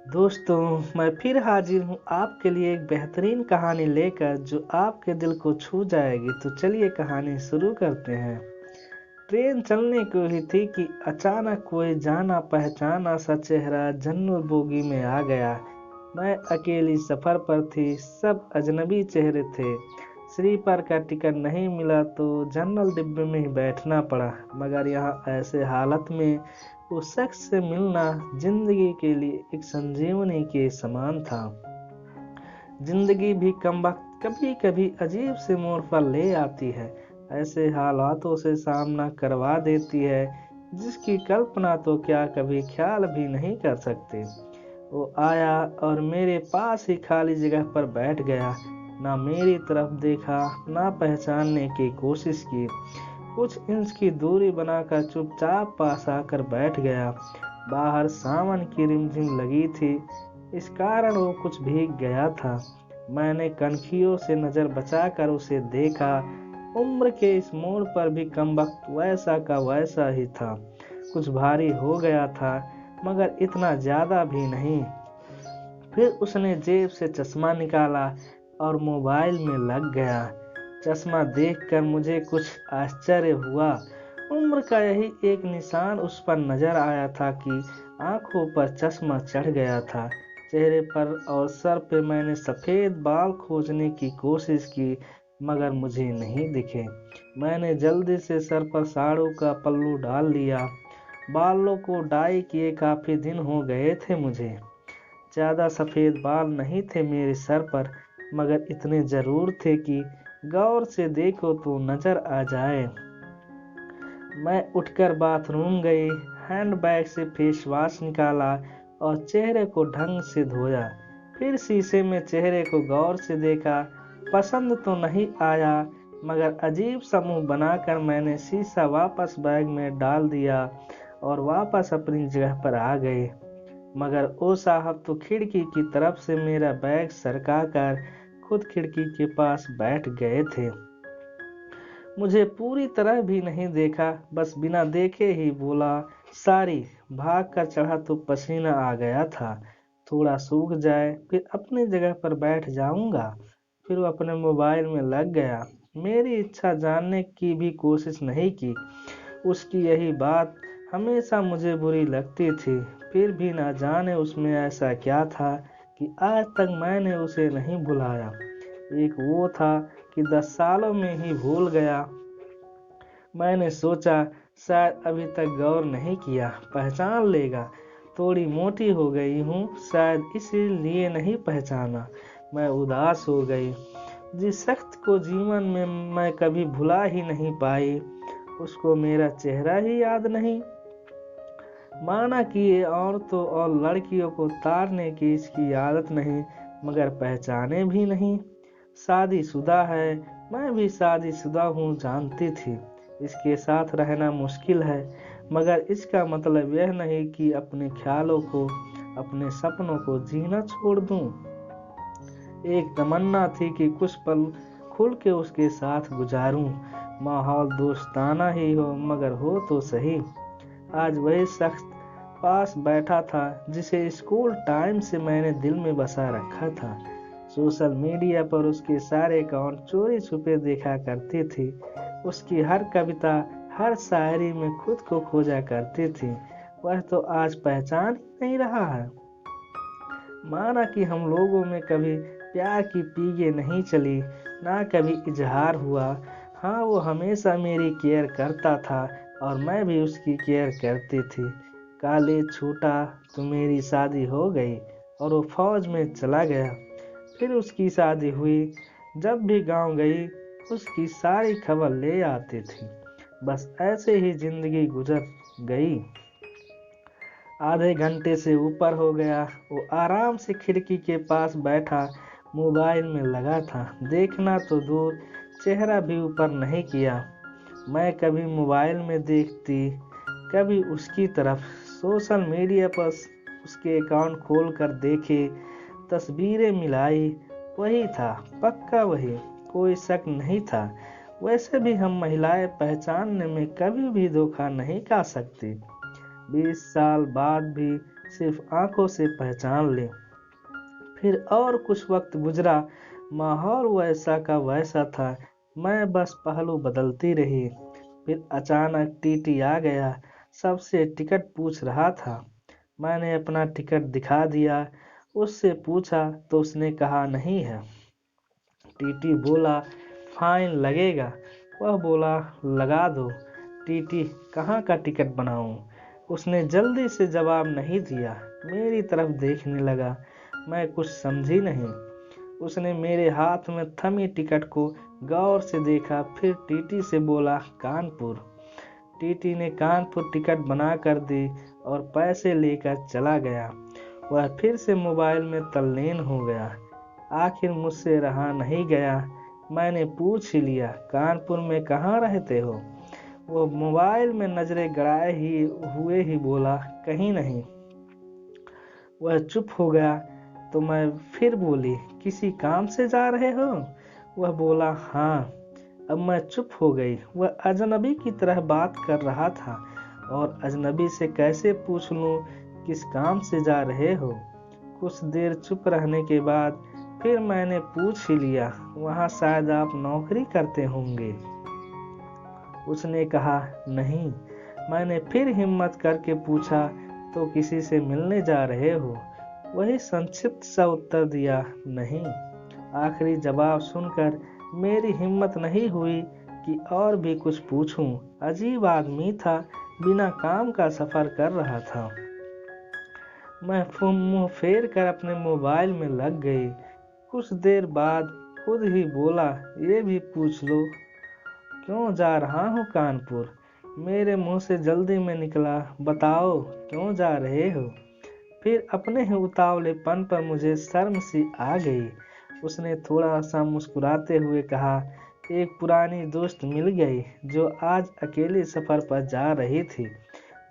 दोस्तों, मैं फिर हाजिर हूँ आपके लिए एक बेहतरीन कहानी लेकर जो आपके दिल को छू जाएगी। तो चलिए कहानी शुरू करते हैं। ट्रेन चलने को ही थी कि अचानक कोई जाना पहचाना सा चेहरा जनरल बोगी में आ गया। मैं अकेली सफर पर थी, सब अजनबी चेहरे थे। स्लीपर का टिकट नहीं मिला तो जनरल डिब्बे में ही बैठना पड़ा, मगर यहाँ ऐसे हालत में उस शख्स से मिलना जिंदगी के लिए एक संजीवनी के समान था। जिंदगी भी कमबख्त कभी कभी अजीब से मोड़ पर ले आती है, ऐसे हालातों से सामना करवा देती है जिसकी कल्पना तो क्या कभी ख्याल भी नहीं कर सकते। वो आया और मेरे पास ही खाली जगह पर बैठ गया। ना मेरी तरफ देखा, ना पहचानने की कोशिश की। कुछ इंच की दूरी बनाकर चुपचाप पास आकर बैठ गया। बाहर सावन की रिमझिम लगी थी, इस कारण वो कुछ भीग गया था। मैंने कनखियों से नजर बचाकर उसे देखा। उम्र के इस मोड़ पर भी कमबख्त वैसा का वैसा ही था। कुछ भारी हो गया था, मगर इतना ज्यादा भी नहीं। फिर उसने जेब से चश्मा निकाला और मोबाइल में लग गया। चश्मा देखकर मुझे कुछ आश्चर्य हुआ। उम्र का यही एक निशान उस पर नजर आया था कि आंखों पर चश्मा चढ़ गया था। चेहरे पर और सर पे मैंने सफेद बाल खोजने की कोशिश की, मगर मुझे नहीं दिखे। मैंने जल्दी से सर पर साड़ू का पल्लू डाल लिया। बालों को डाई किए काफी दिन हो गए थे मुझे। ज्यादा सफेद बाल नहीं थे मेरे सर पर, मगर इतने जरूर थे कि गौर से देखो तो नजर आ जाए। मैं उठकर बाथरूम गई, हैंडबैग से फेस वॉश निकाला और चेहरे को ढंग से धोया। फिर शीशे में चेहरे को गौर से देखा। पसंद तो नहीं आया, मगर अजीब सा मुंह बनाकर मैंने शीशा वापस बैग में डाल दिया और वापस अपनी जगह पर आ गए। मगर ओ साहब तो खिड़की की तरफ से मेरा बैग सरकाकर खुद खिड़की के पास बैठ गए थे। मुझे पूरी तरह भी नहीं देखा, बस बिना देखे ही बोला, सारी। भाग कर चढ़ा तो पसीना आ गया था। थोड़ा सूख जाए फिर अपनी जगह पर बैठ जाऊंगा। फिर वो अपने मोबाइल में लग गया। मेरी इच्छा जानने की भी कोशिश नहीं की। उसकी यही बात हमेशा मुझे बुरी लगती थी। फिर भी ना जाने उसमें ऐसा क्या था कि आज तक मैंने उसे नहीं भुलाया। एक वो था कि 10 सालों में ही भूल गया। मैंने सोचा शायद अभी तक गौर नहीं किया, पहचान लेगा। थोड़ी मोटी हो गई हूँ, शायद इसीलिए नहीं पहचाना। मैं उदास हो गई। जिस शख्स को जीवन में मैं कभी भुला ही नहीं पाई, उसको मेरा चेहरा ही याद नहीं। माना कि ये औरतों और लड़कियों को ताड़ने की इसकी आदत नहीं, मगर पहचाने भी नहीं। शादीशुदा है, मैं भी शादीशुदा हूँ, जानती थी। इसके साथ रहना मुश्किल है, मगर इसका मतलब यह नहीं कि अपने ख्यालों को, अपने सपनों को जीना छोड़ दूं। एक तमन्ना थी कि कुछ पल खुल के उसके साथ गुजारूं। माहौल दोस्ताना ही हो, मगर हो तो सही। आज वही शख्स पास बैठा था जिसे स्कूल टाइम से मैंने दिल में बसा रखा था। सोशल मीडिया पर उसके सारे अकाउंट चोरी छुपे देखा करती थी। उसकी हर कविता, हर शायरी में खुद को खोजा करती थी। वह तो आज पहचान ही नहीं रहा है। माना कि हम लोगों में कभी प्यार की पीगे नहीं चली, ना कभी इजहार हुआ। हाँ, वो हमेशा मेरी केयर करता था और मैं भी उसकी केयर करती थी। कॉलेज छूटा तो मेरी शादी हो गई और वो फौज में चला गया। फिर उसकी शादी हुई। जब भी गांव गई उसकी सारी खबर ले आती थी। बस ऐसे ही जिंदगी गुजर गई। आधे घंटे से ऊपर हो गया। वो आराम से खिड़की के पास बैठा मोबाइल में लगा था। देखना तो दूर, चेहरा भी ऊपर नहीं किया। मैं कभी मोबाइल में देखती, कभी उसकी तरफ। सोशल मीडिया पर उसके अकाउंट खोल कर देखे, तस्वीरें मिलाई। वही था, पक्का वही, कोई शक नहीं था। वैसे भी हम महिलाएं पहचानने में कभी भी धोखा नहीं खा सकती। 20 साल बाद भी सिर्फ आंखों से पहचान ले। फिर और कुछ वक्त गुजरा, माहौल वैसा का वैसा था, मैं बस पहलू बदलती रही। फिर अचानक टीटी आ गया, सबसे टिकट पूछ रहा था। मैंने अपना टिकट दिखा दिया, उससे पूछा तो उसने कहा नहीं है। टीटी बोला फाइन लगेगा, वह बोला लगा दो। टीटी कहाँ का टिकट बनाऊं? उसने जल्दी से जवाब नहीं दिया, मेरी तरफ देखने लगा। मैं कुछ समझी नहीं। उसने मेरे हाथ में थमी टिकट को गौर से देखा, फिर टीटी से बोला कानपुर। टीटी ने कानपुर टिकट बना कर दी और पैसे लेकर चला गया। वह फिर से मोबाइल में तल्लीन हो गया। आखिर मुझसे रहा नहीं गया, मैंने पूछ ही लिया कानपुर में कहाँ रहते हो? वो मोबाइल में नजरें गड़ाए हुए ही बोला कहीं नहीं। वह चुप हो गया तो मैं फिर बोली किसी काम से जा रहे हो? वह बोला हाँ। अब मैं चुप हो गई। वह अजनबी की तरह बात कर रहा था और अजनबी से कैसे पूछ लूं किस काम से जा रहे हो? कुछ देर चुप रहने के बाद फिर मैंने पूछ ही लिया वहाँ शायद आप नौकरी करते होंगे। उसने कहा नहीं। मैंने फिर हिम्मत करके पूछा तो किसी से मिलने जा रहे हो? वही संक्षिप्त सा उत्तर दिया नहीं। आखिरी जवाब सुनकर मेरी हिम्मत नहीं हुई कि और भी कुछ पूछूं। अजीब आदमी था, बिना काम का सफर कर रहा था। मैं मुंह फेर कर अपने मोबाइल में लग गई। कुछ देर बाद खुद ही बोला ये भी पूछ लो क्यों जा रहा हूँ कानपुर? मेरे मुंह से जल्दी में निकला बताओ क्यों जा रहे हो? फिर अपने ही उतावलेपन पर मुझे शर्म सी आ गई। उसने थोड़ा सा मुस्कुराते हुए कहा एक पुरानी दोस्त मिल गई जो आज अकेले सफर पर जा रही थी।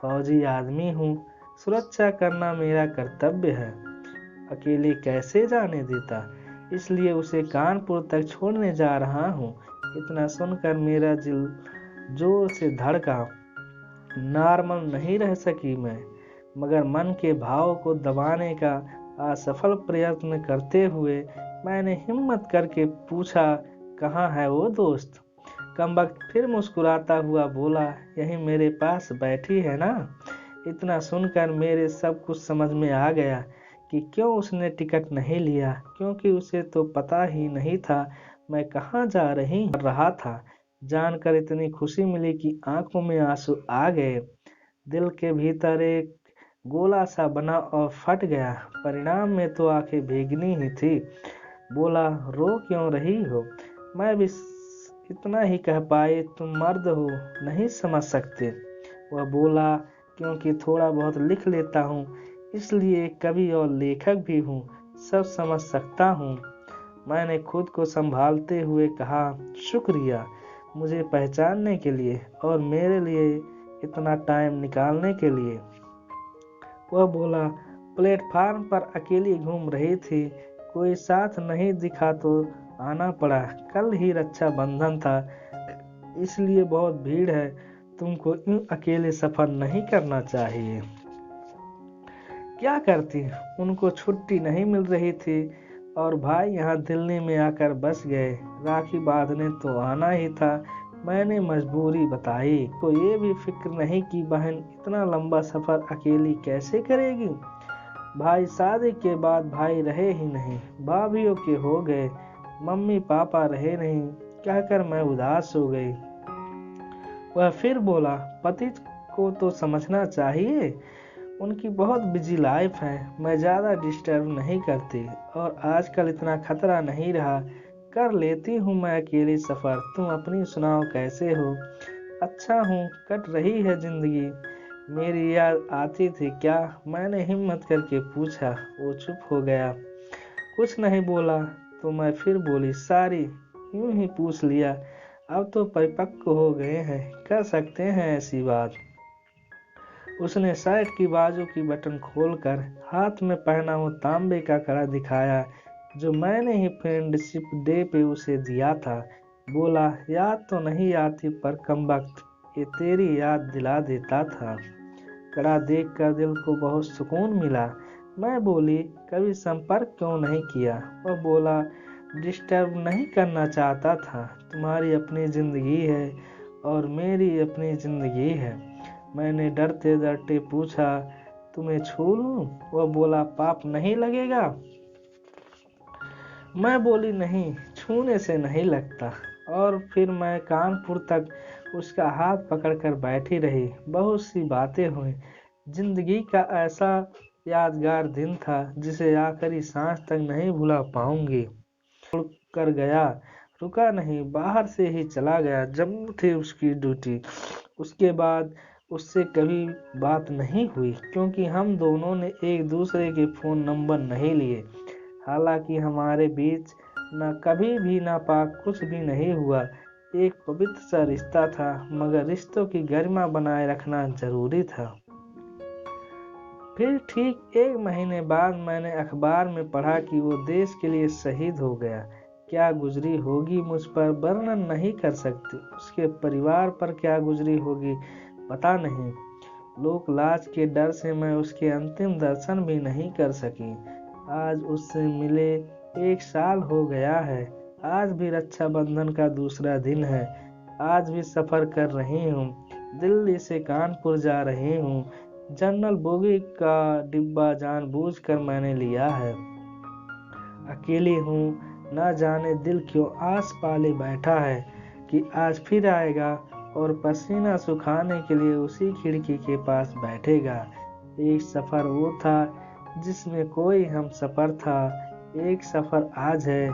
फौजी आदमी हूँ, सुरक्षा करना मेरा कर्तव्य है। अकेले कैसे जाने देता, इसलिए उसे कानपुर तक छोड़ने जा रहा हूँ। इतना सुनकर मेरा दिल जोर से धड़का। नॉर्मल नहीं रह सकी मैं, मगर मन के भाव को दबाने का असफल प्रयत्न करते हुए मैंने हिम्मत करके पूछा कहाँ है वो दोस्त? कमबख्त फिर मुस्कुराता हुआ बोला यही मेरे पास बैठी है ना। इतना सुनकर मेरे सब कुछ समझ में आ गया कि क्यों उसने टिकट नहीं लिया, क्योंकि उसे तो पता ही नहीं था मैं कहाँ जा रहा था। जानकर इतनी खुशी मिली कि आंखों में आंसू आ गए। दिल के भीतर एक गोला सा बना और फट गया। परिणाम में तो आंखें भीगनी ही थी। बोला रो क्यों रही हो? मैं भी इतना ही कह पाई तुम मर्द हो, नहीं समझ सकते। वह बोला क्योंकि थोड़ा बहुत लिख लेता हूँ, इसलिए कवि और लेखक भी हूँ, सब समझ सकता हूँ। मैंने खुद को संभालते हुए कहा शुक्रिया मुझे पहचानने के लिए और मेरे लिए इतना टाइम निकालने के लिए। वह बोला प्लेटफार्म पर अकेली घूम रही थी, कोई साथ नहीं दिखा तो आना पड़ा। कल ही रक्षाबंधन था, इसलिए बहुत भीड़ है, तुमको यूं अकेले सफर नहीं करना चाहिए। क्या करती, उनको छुट्टी नहीं मिल रही थी और भाई यहाँ दिल्ली में आकर बस गए। राखी बांधने तो आना ही था, मैंने मजबूरी बताई। तो ये भी फिक्र नहीं कि बहन इतना लंबा सफर अकेली कैसे करेगी। भाई शादी के बाद भाई रहे ही नहीं, भाभीयों के हो गए, मम्मी पापा रहे नहीं, कहकर मैं उदास हो गई। वह फिर बोला पति को तो समझना चाहिए, उनकी बहुत बिजी लाइफ है, मैं ज़्यादा डिस्टर्ब नहीं करती और आजकल इतना खतरा नहीं रहा, कर लेती हूँ मैं अकेली सफ़र। तुम अपनी सुनाओ कैसे हो? अच्छा हूँ, कट रही है जिंदगी। मेरी याद आती थी क्या? मैंने हिम्मत करके पूछा। वो चुप हो गया, कुछ नहीं बोला। तो मैं फिर बोली सारी यूं ही पूछ लिया, अब तो परिपक्व हो गए हैं, कर सकते हैं ऐसी बात। उसने शर्ट की बाजू की बटन खोलकर हाथ में पहना हुआ तांबे का कड़ा दिखाया जो मैंने ही फ्रेंडशिप डे पे उसे दिया था। बोला याद तो नहीं आती पर कमबख्त ये तेरी याद दिला देता था। कड़ा देखकर दिल को बहुत सुकून मिला। मैं बोली, कभी संपर्क क्यों नहीं किया? वह बोला, डिस्टर्ब नहीं करना चाहता था। तुम्हारी अपनी जिंदगी है और मेरी अपनी जिंदगी है। मैंने डरते डरते पूछा, तुम्हें छू लूं? वह बोला, पाप नहीं लगेगा? मैं बोली, नहीं, छूने से नहीं लगता। और फिर मैं कानपुर तक उसका हाथ पकड़कर बैठी रही। बहुत सी बातें हुई। जिंदगी का ऐसा यादगार दिन था जिसे आखिरी सांस तक नहीं भुला पाऊंगी। कर गया, रुका नहीं, बाहर से ही चला गया। जम्मू थी उसकी ड्यूटी। उसके बाद उससे कभी बात नहीं हुई, क्योंकि हम दोनों ने एक दूसरे के फ़ोन नंबर नहीं लिए। हालांकि हमारे बीच न कभी भी नापाक कुछ भी नहीं हुआ। एक पवित्र सा रिश्ता था, मगर रिश्तों की गरिमा बनाए रखना जरूरी था। फिर ठीक 1 महीने बाद मैंने अखबार में पढ़ा कि वो देश के लिए शहीद हो गया। क्या गुजरी होगी मुझ पर वर्णन नहीं कर सकती। उसके परिवार पर क्या गुजरी होगी पता नहीं। लोक लाज के डर से मैं उसके अंतिम दर्शन भी नहीं कर सकी। आज उससे मिले 1 साल हो गया है। आज भी रक्षाबंधन का दूसरा दिन है। आज भी सफर कर रही हूँ। दिल्ली से कानपुर जा रही हूँ। जनरल बोगी का डिब्बा जानबूझकर मैंने लिया है। अकेली हूँ, न जाने दिल क्यों आस पाले बैठा है कि आज फिर आएगा और पसीना सुखाने के लिए उसी खिड़की के पास बैठेगा। एक सफर वो था जिसमें कोई हम सफर था। एक सफर आज है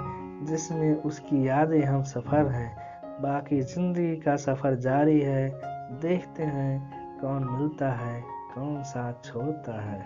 जिसमें उसकी यादें हम सफर हैं। बाकी जिंदगी का सफर जारी है। देखते हैं कौन मिलता है, कौन साथ छोड़ता है।